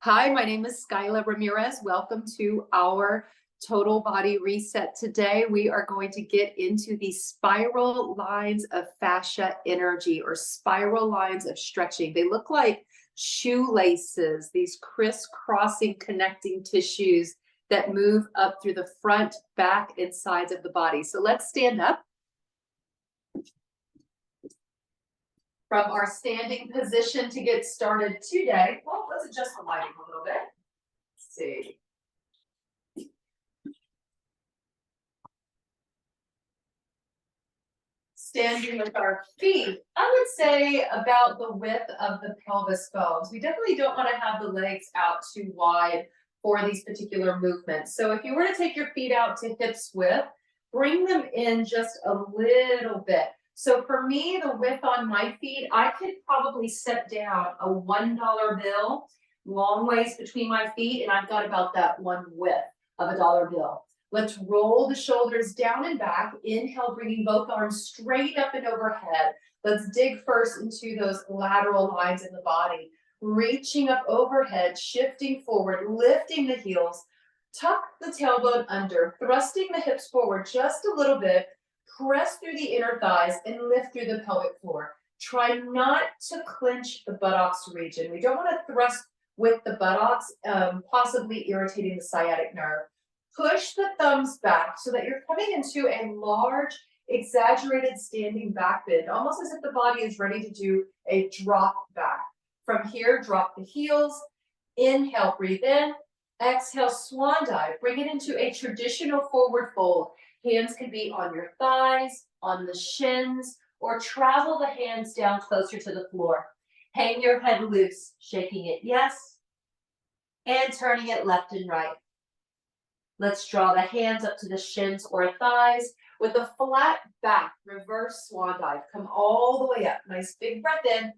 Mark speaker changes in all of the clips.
Speaker 1: Hi, my name is Skyla Ramirez. Welcome to our total body reset. Today, we are going to get into the spiral lines of fascia energy or spiral lines of stretching. They look like shoelaces, these crisscrossing connecting tissues that move up through the front, back, and sides of the body. So let's stand up from our standing position to get started today. Well, let's adjust the lighting a little bit. Let's see. Standing with our feet, I would say about the width of the pelvis bones. We definitely don't want to have the legs out too wide for these particular movements. So if you were to take your feet out to hips width, bring them in just a little bit. So for me, the width on my feet, I could probably set down a $1 bill, long ways between my feet, and I've got about that one width of a dollar bill. Let's roll the shoulders down and back. Inhale, bringing both arms straight up and overhead. Let's dig first into those lateral lines in the body. Reaching up overhead, shifting forward, lifting the heels. Tuck the tailbone under, thrusting the hips forward just a little bit. Press through the inner thighs and lift through the pelvic floor. Try not to clench the buttocks region. We don't want to thrust with the buttocks, possibly irritating the sciatic nerve. Push the thumbs back so that you're coming into a large, exaggerated standing back bend, almost as if the body is ready to do a drop back. From here, drop the heels. Inhale, breathe in. Exhale, swan dive. Bring it into a traditional forward fold. Hands can be on your thighs, on the shins, or travel the hands down closer to the floor. Hang your head loose, shaking it yes, and turning it left and right. Let's draw the hands up to the shins or thighs with a flat back, reverse swan dive. Come all the way up. Nice big breath in.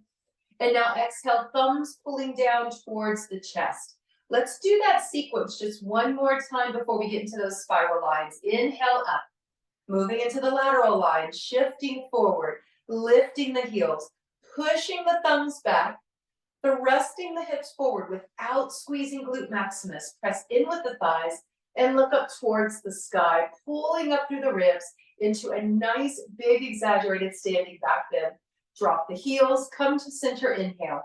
Speaker 1: And now exhale, thumbs pulling down towards the chest. Let's do that sequence just one more time before we get into those spiral lines. Inhale up, moving into the lateral line, shifting forward, lifting the heels, pushing the thumbs back, thrusting the hips forward without squeezing glute maximus. Press in with the thighs and look up towards the sky, pulling up through the ribs into a nice, big, exaggerated standing back bend. Drop the heels, come to center, inhale.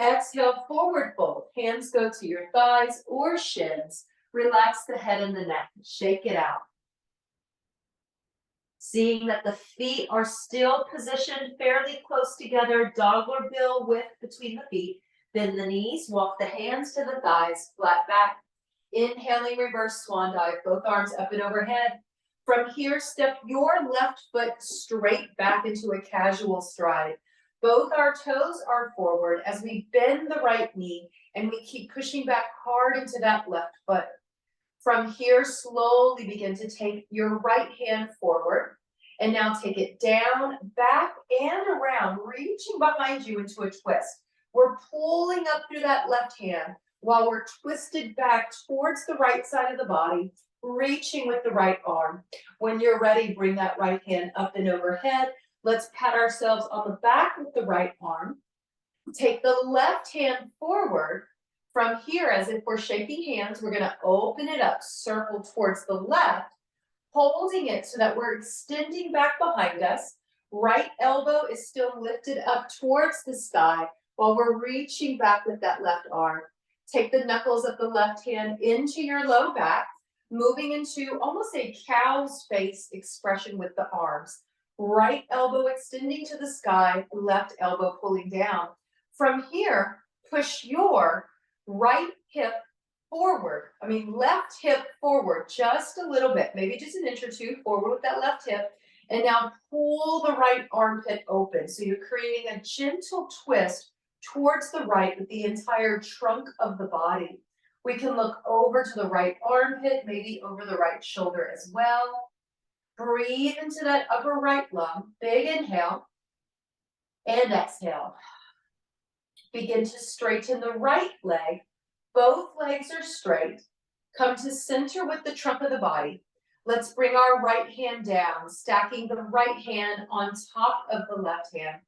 Speaker 1: Exhale, forward fold. Hands go to your thighs or shins. Relax the head and the neck. Shake it out. Seeing that the feet are still positioned fairly close together, dollar bill width between the feet. Bend the knees, walk the hands to the thighs, flat back. Inhaling, reverse swan dive, both arms up and overhead. From here, step your left foot straight back into a casual stride. Both our toes are forward as we bend the right knee and we keep pushing back hard into that left foot. From here, slowly begin to take your right hand forward and now take it down, back, and around, reaching behind you into a twist. We're pulling up through that left hand while we're twisted back towards the right side of the body, reaching with the right arm. When you're ready, bring that right hand up and overhead. Let's pat ourselves on the back with the right arm. Take the left hand forward. From here, as if we're shaking hands, we're going to open it up, circle towards the left, holding it so that we're extending back behind us. Right elbow is still lifted up towards the sky while we're reaching back with that left arm. Take the knuckles of the left hand into your low back, moving into almost a cow's face expression with the arms. Right elbow extending to the sky, left elbow pulling down. From here, push your right hip forward. Left hip forward just a little bit, maybe just an inch or two forward with that left hip. And now pull the right armpit open. So you're creating a gentle twist towards the right with the entire trunk of the body. We can look over to the right armpit, maybe over the right shoulder as well. Breathe into that upper right lung. Big inhale and exhale. Begin to straighten the right leg. Both legs are straight. Come to center with the trunk of the body. Let's bring our right hand down, stacking the right hand on top of the left hand.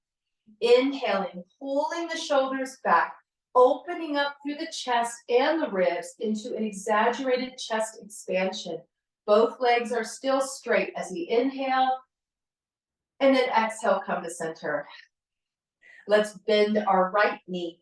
Speaker 1: Inhaling, pulling the shoulders back, opening up through the chest and the ribs into an exaggerated chest expansion. Both legs are still straight as we inhale, and then exhale, come to center. Let's bend our right knee.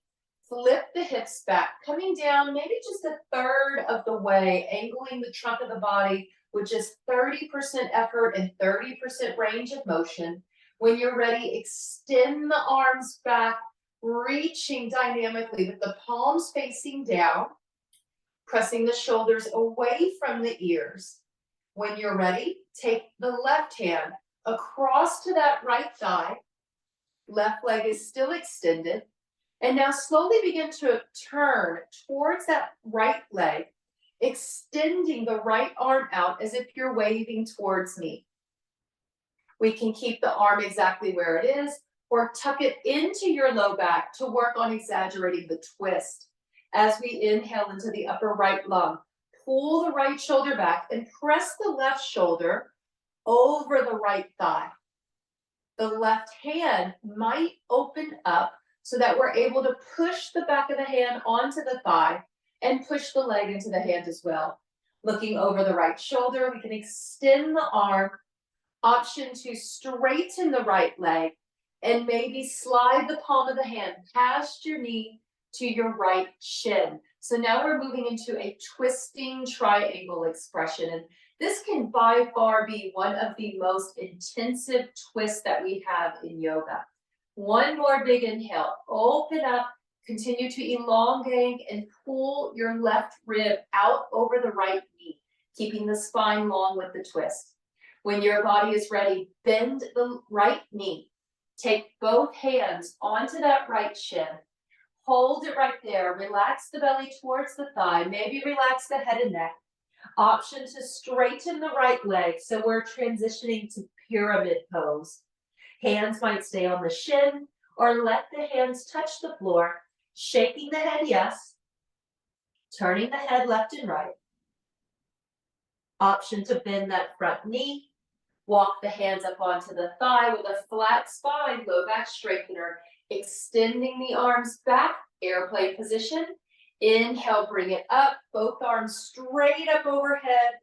Speaker 1: Flip the hips back, coming down maybe just a third of the way, angling the trunk of the body with just 30% effort and 30% range of motion. When you're ready, extend the arms back, reaching dynamically with the palms facing down, pressing the shoulders away from the ears. When you're ready, take the left hand across to that right thigh. Left leg is still extended. And now slowly begin to turn towards that right leg, extending the right arm out as if you're waving towards me. We can keep the arm exactly where it is, or tuck it into your low back to work on exaggerating the twist. As we inhale into the upper right lung, pull the right shoulder back and press the left shoulder over the right thigh. The left hand might open up so that we're able to push the back of the hand onto the thigh and push the leg into the hand as well. Looking over the right shoulder, we can extend the arm. Option to straighten the right leg and maybe slide the palm of the hand past your knee to your right shin. So now we're moving into a twisting triangle expression. And this can by far be one of the most intensive twists that we have in yoga. One more big inhale, open up, continue to elongate and pull your left rib out over the right knee, keeping the spine long with the twist. When your body is ready, bend the right knee, take both hands onto that right shin, hold it right there, relax the belly towards the thigh, maybe relax the head and neck. Option to straighten the right leg, so we're transitioning to pyramid pose. Hands might stay on the shin or let the hands touch the floor, shaking the head yes, turning the head left and right. Option to bend that front knee, walk the hands up onto the thigh with a flat spine, low back straightener, extending the arms back, airplane position. Inhale, bring it up, both arms straight up overhead,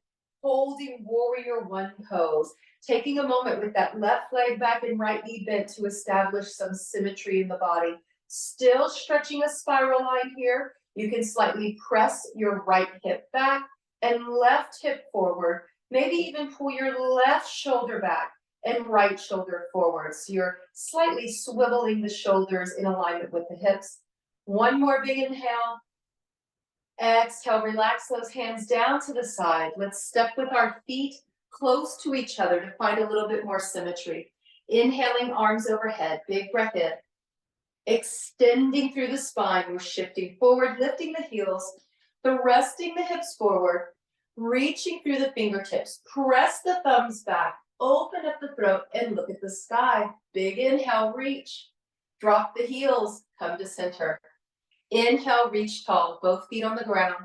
Speaker 1: holding warrior one pose. Taking a moment with that left leg back and right knee bent to establish some symmetry in the body. Still stretching a spiral line here. You can slightly press your right hip back and left hip forward. Maybe even pull your left shoulder back and right shoulder forward. So you're slightly swiveling the shoulders in alignment with the hips. One more big inhale. Exhale, relax those hands down to the side. Let's step with our feet close to each other to find a little bit more symmetry. Inhaling, arms overhead, big breath in. Extending through the spine, we're shifting forward, lifting the heels, thrusting the hips forward, reaching through the fingertips. Press the thumbs back, open up the throat, and look at the sky. Big inhale, reach. Drop the heels, come to center. Inhale, reach tall, both feet on the ground.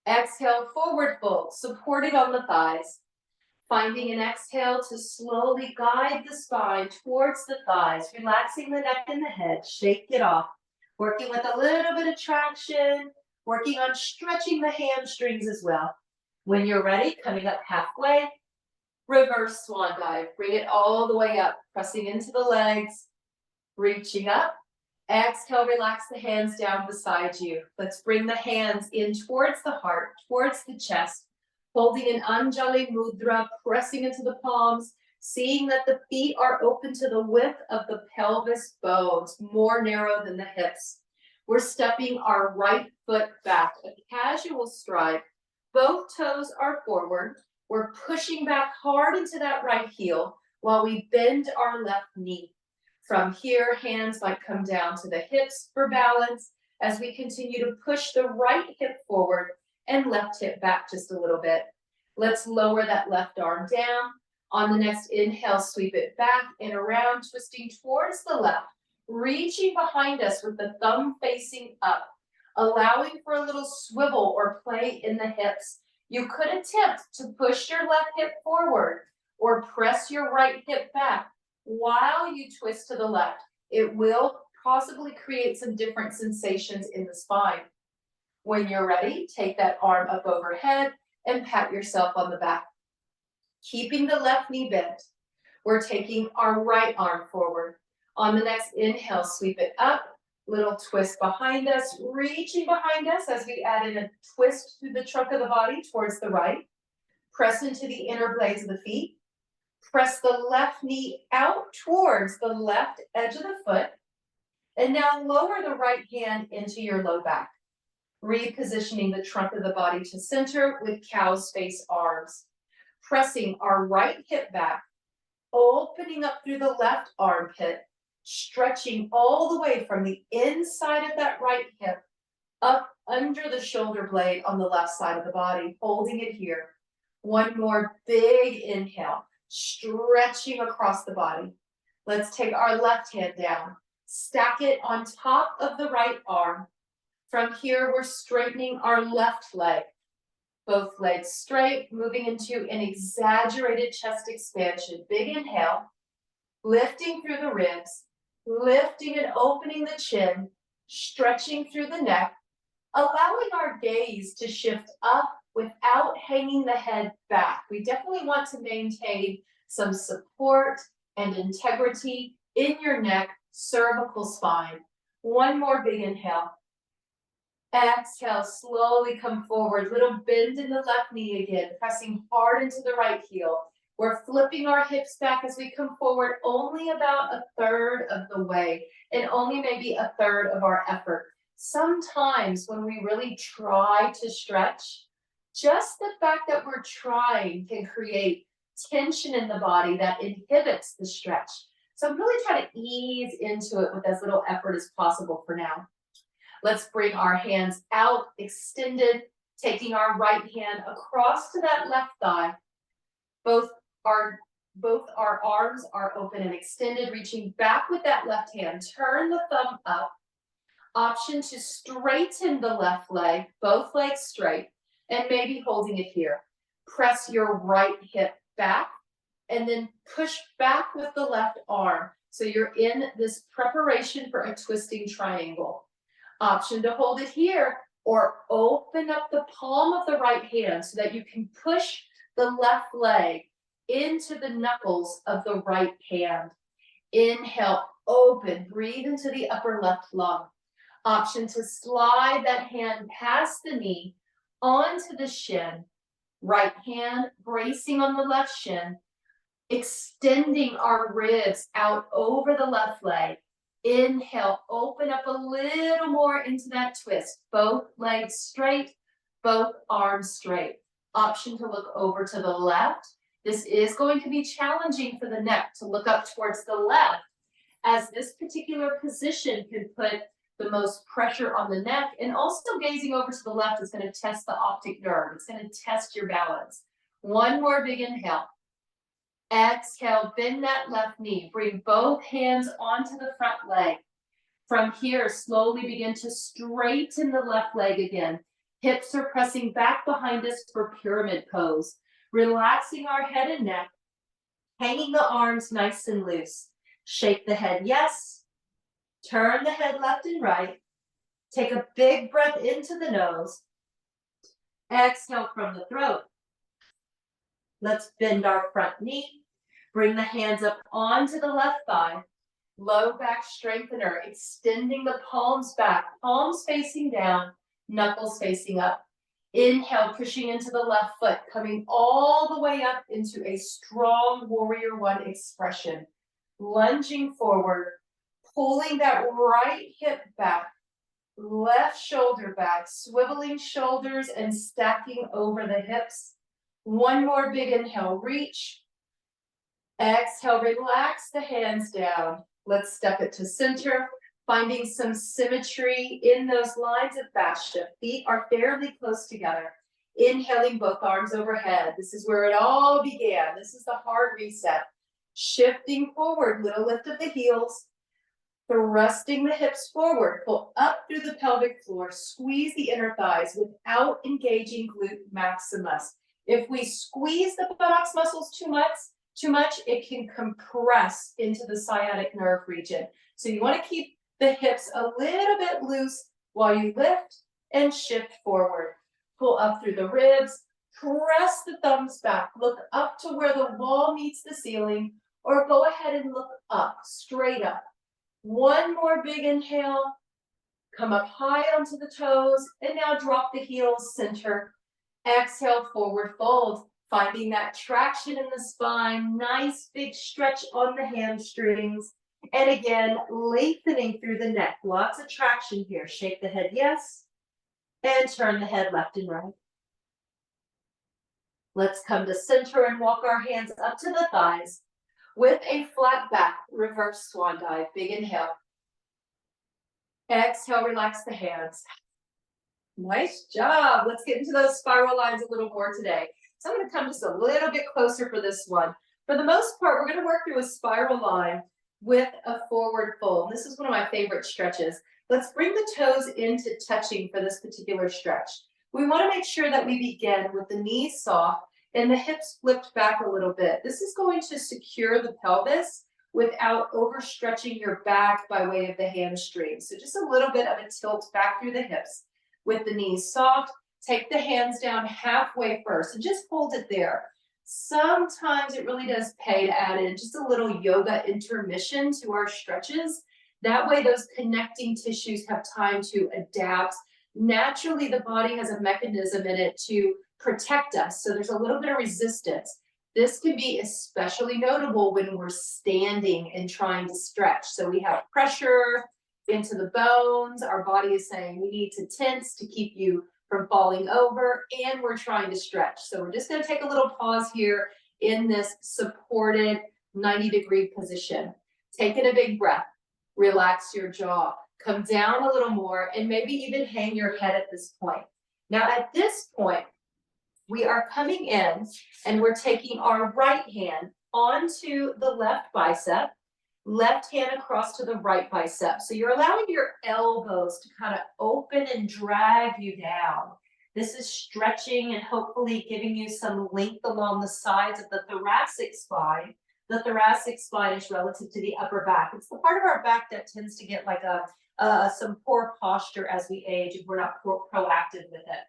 Speaker 1: Exhale, forward fold, supported on the thighs. Finding an exhale to slowly guide the spine towards the thighs, relaxing the neck and the head, shake it off. Working with a little bit of traction, working on stretching the hamstrings as well. When you're ready, coming up halfway, reverse swan dive. Bring it all the way up, pressing into the legs, reaching up. Exhale, relax the hands down beside you. Let's bring the hands in towards the heart, towards the chest. Holding an Anjali Mudra, pressing into the palms, seeing that the feet are open to the width of the pelvis bones, more narrow than the hips. We're stepping our right foot back, a casual stride. Both toes are forward. We're pushing back hard into that right heel while we bend our left knee. From here, hands might come down to the hips for balance as we continue to push the right hip forward and left hip back just a little bit. Let's lower that left arm down. On the next inhale, sweep it back and around, twisting towards the left, reaching behind us with the thumb facing up, allowing for a little swivel or play in the hips. You could attempt to push your left hip forward or press your right hip back while you twist to the left. It will possibly create some different sensations in the spine. When you're ready, take that arm up overhead and pat yourself on the back. Keeping the left knee bent, we're taking our right arm forward. On the next inhale, sweep it up, little twist behind us, reaching behind us as we add in a twist through the trunk of the body towards the right. Press into the inner blades of the feet. Press the left knee out towards the left edge of the foot. And now lower the right hand into your low back, repositioning the trunk of the body to center with cow's face arms. Pressing our right hip back, opening up through the left armpit, stretching all the way from the inside of that right hip up under the shoulder blade on the left side of the body, holding it here. One more big inhale, stretching across the body. Let's take our left hand down, stack it on top of the right arm. From here, we're straightening our left leg. Both legs straight, moving into an exaggerated chest expansion. Big inhale, lifting through the ribs, lifting and opening the chin, stretching through the neck, allowing our gaze to shift up without hanging the head back. We definitely want to maintain some support and integrity in your neck, cervical spine. One more big inhale. Exhale, slowly come forward. Little bend in the left knee again, pressing hard into the right heel. We're flipping our hips back as we come forward only about a third of the way and only maybe a third of our effort. Sometimes when we really try to stretch, just the fact that we're trying can create tension in the body that inhibits the stretch. So I'm really trying to ease into it with as little effort as possible for now. Let's bring our hands out, extended, taking our right hand across to that left thigh. Both our arms are open and extended, reaching back with that left hand. Turn the thumb up. Option to straighten the left leg, both legs straight, and maybe holding it here. Press your right hip back, and then push back with the left arm. So you're in this preparation for a twisting triangle. Option to hold it here or open up the palm of the right hand so that you can push the left leg into the knuckles of the right hand. Inhale, open, breathe into the upper left lung. Option to slide that hand past the knee onto the shin. Right hand bracing on the left shin, extending our ribs out over the left leg. Inhale, open up a little more into that twist. Both legs straight, both arms straight. Option to look over to the left. This is going to be challenging for the neck to look up towards the left, as this particular position can put the most pressure on the neck, and also gazing over to the left is going to test the optic nerve. It's going to test your balance. One more big inhale. Exhale, bend that left knee. Bring both hands onto the front leg. From here, slowly begin to straighten the left leg again. Hips are pressing back behind us for pyramid pose. Relaxing our head and neck. Hanging the arms nice and loose. Shake the head yes. Turn the head left and right. Take a big breath into the nose. Exhale from the throat. Let's bend our front knee. Bring the hands up onto the left thigh. Low back strengthener, extending the palms back, palms facing down, knuckles facing up. Inhale, pushing into the left foot, coming all the way up into a strong warrior one expression. Lunging forward, pulling that right hip back, left shoulder back, swiveling shoulders and stacking over the hips. One more big inhale, reach. Exhale, relax the hands down. Let's step it to center, finding some symmetry in those lines of fascia. Feet are fairly close together. Inhaling both arms overhead. This is where it all began. This is the hard reset. Shifting forward, little lift of the heels. Thrusting the hips forward, pull up through the pelvic floor, squeeze the inner thighs without engaging glute maximus. If we squeeze the buttocks muscles too much, it can compress into the sciatic nerve region. So you want to keep the hips a little bit loose while you lift and shift forward. Pull up through the ribs, press the thumbs back, look up to where the wall meets the ceiling, or go ahead and look up, straight up. One more big inhale, come up high onto the toes, and now drop the heels, center. Exhale, forward fold, finding that traction in the spine, nice big stretch on the hamstrings. And again, lengthening through the neck, lots of traction here. Shake the head yes, and turn the head left and right. Let's come to center and walk our hands up to the thighs with a flat back, reverse swan dive. Big inhale. Exhale, relax the hands. Nice job. Let's get into those spiral lines a little more today. So I'm going to come just a little bit closer for this one. For the most part, we're going to work through a spiral line with a forward fold. This is one of my favorite stretches. Let's bring the toes into touching for this particular stretch. We want to make sure that we begin with the knees soft and the hips flipped back a little bit. This is going to secure the pelvis without overstretching your back by way of the hamstrings. So just a little bit of a tilt back through the hips. With the knees soft, take the hands down halfway first and just hold it there. Sometimes it really does pay to add in just a little yoga intermission to our stretches. That way those connecting tissues have time to adapt. Naturally, the body has a mechanism in it to protect us. So there's a little bit of resistance. This can be especially notable when we're standing and trying to stretch. So we have pressure into the bones. Our body is saying we need to tense to keep you from falling over, and we're trying to stretch. So we're just going to take a little pause here in this supported 90-degree position. Take in a big breath. Relax your jaw. Come down a little more and maybe even hang your head at this point. Now at this point, we are coming in and we're taking our right hand onto the left bicep, left hand across to the right bicep. So you're allowing your elbows to kind of open and drag you down. This is stretching and hopefully giving you some length along the sides of the thoracic spine. The thoracic spine is relative to the upper back. It's the part of our back that tends to get like some poor posture as we age if we're not proactive with it.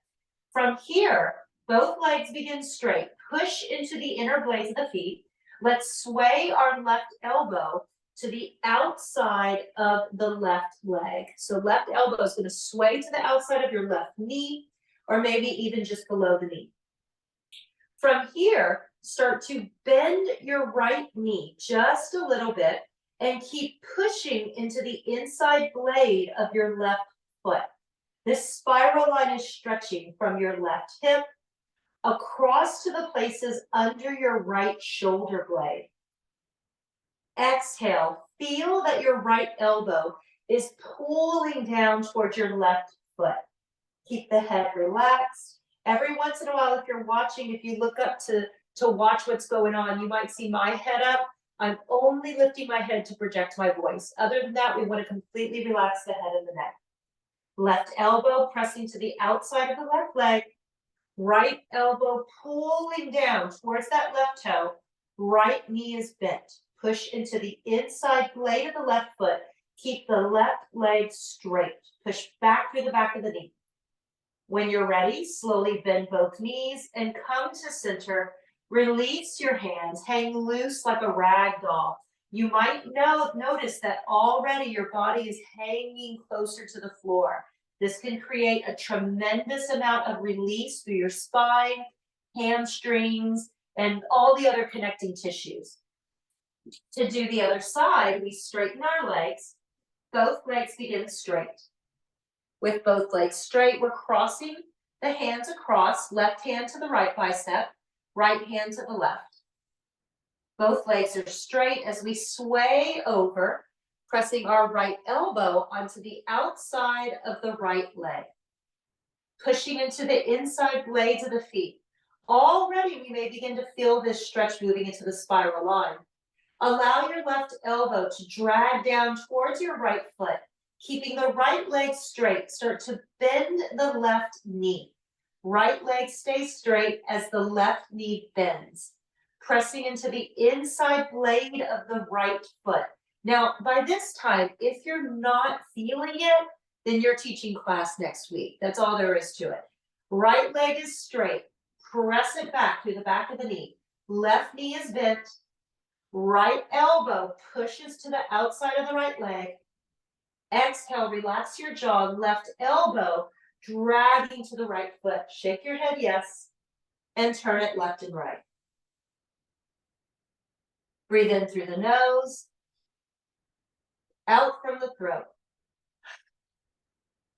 Speaker 1: From here, both legs begin straight. Push into the inner blades of the feet. Let's sway our left elbow to the outside of the left leg. So left elbow is going to sway to the outside of your left knee, or maybe even just below the knee. From here, start to bend your right knee just a little bit and keep pushing into the inside blade of your left foot. This spiral line is stretching from your left hip across to the places under your right shoulder blade. Exhale, feel that your right elbow is pulling down towards your left foot. Keep the head relaxed. Every once in a while, if you're watching, if you look up to watch what's going on, you might see my head up. I'm only lifting my head to project my voice. Other than that, we want to completely relax the head and the neck. Left elbow pressing to the outside of the left leg. Right elbow pulling down towards that left toe. Right knee is bent. Push into the inside blade of the left foot. Keep the left leg straight. Push back through the back of the knee. When you're ready, slowly bend both knees and come to center. Release your hands. Hang loose like a rag doll. You might notice that already your body is hanging closer to the floor. This can create a tremendous amount of release through your spine, hamstrings, and all the other connecting tissues. To do the other side, we straighten our legs. Both legs begin straight. With both legs straight, we're crossing the hands across, left hand to the right bicep, right hand to the left. Both legs are straight as we sway over, pressing our right elbow onto the outside of the right leg. Pushing into the inside blades of the feet. Already we may begin to feel this stretch moving into the spiral line. Allow your left elbow to drag down towards your right foot, keeping the right leg straight. Start to bend the left knee. Right leg stays straight as the left knee bends. Pressing into the inside blade of the right foot.
Speaker 2: Now, by this time, if you're not feeling it, then you're teaching class next week. That's all there is to it. Right leg is straight. Press it back through the back of the knee. Left knee is bent. Right elbow pushes to the outside of the right leg. Exhale, relax your jaw. Left elbow dragging to the right foot. Shake your head, yes, and turn it left and right. Breathe in through the nose, out from the throat.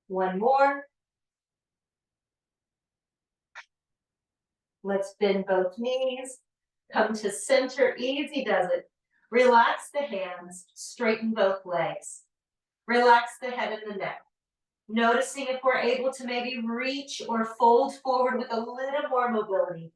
Speaker 2: One more. Let's bend both knees. Come to center, easy does it. Relax the hands, straighten both legs. Relax the head and the neck. Noticing if we're able to maybe reach or fold forward with a little more mobility.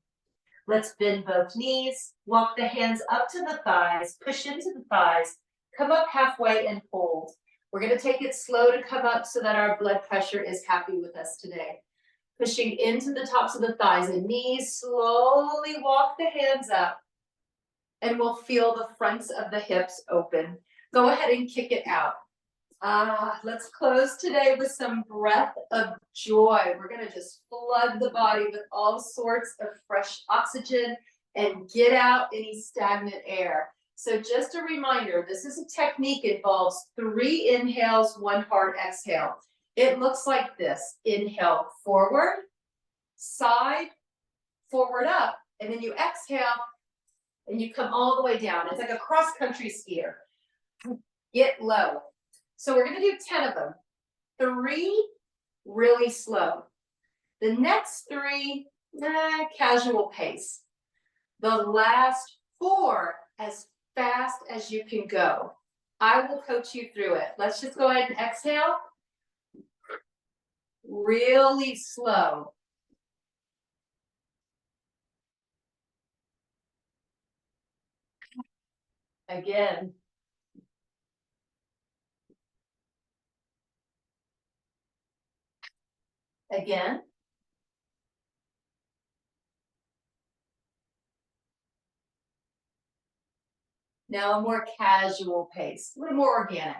Speaker 2: Let's bend both knees, walk the hands up to the thighs, push into the thighs, come up halfway and hold. We're going to take it slow to come up so that our blood pressure is happy with us today. Pushing into the tops of the thighs and knees, slowly walk the hands up and we'll feel the fronts of the hips open. Go ahead and kick it out. Let's close today with some breath of joy. We're going to just flood the body with all sorts of fresh oxygen and get out any stagnant air. So just a reminder, this is a technique that involves 3 inhales, 1 hard exhale. It looks like this. Inhale forward, side, forward up, and then you exhale and you come all the way down. It's like a cross-country skier. Get low. So we're going to do 10 of them. 3 really slow. The next 3, casual pace. The last 4 as fast as you can go. I will coach you through it. Let's just go ahead and exhale. Really slow. Again. Again. Now a more casual pace, a little more organic.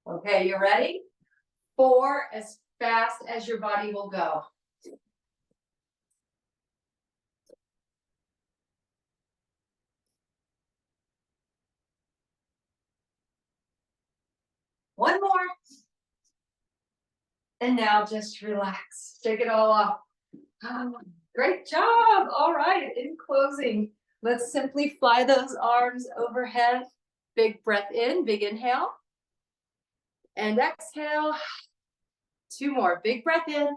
Speaker 2: Okay, you ready? 4 as fast as your body will go. One more. And now just relax. Shake it all off. Great job. All right. In closing, let's simply fly those arms overhead. Big breath in, big inhale. And exhale. 2 more. Big breath in.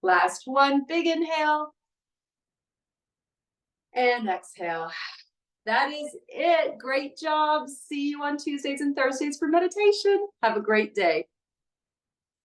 Speaker 2: Last one. Big inhale. And exhale. That is it. Great job. See you on Tuesdays and Thursdays for meditation. Have a great day.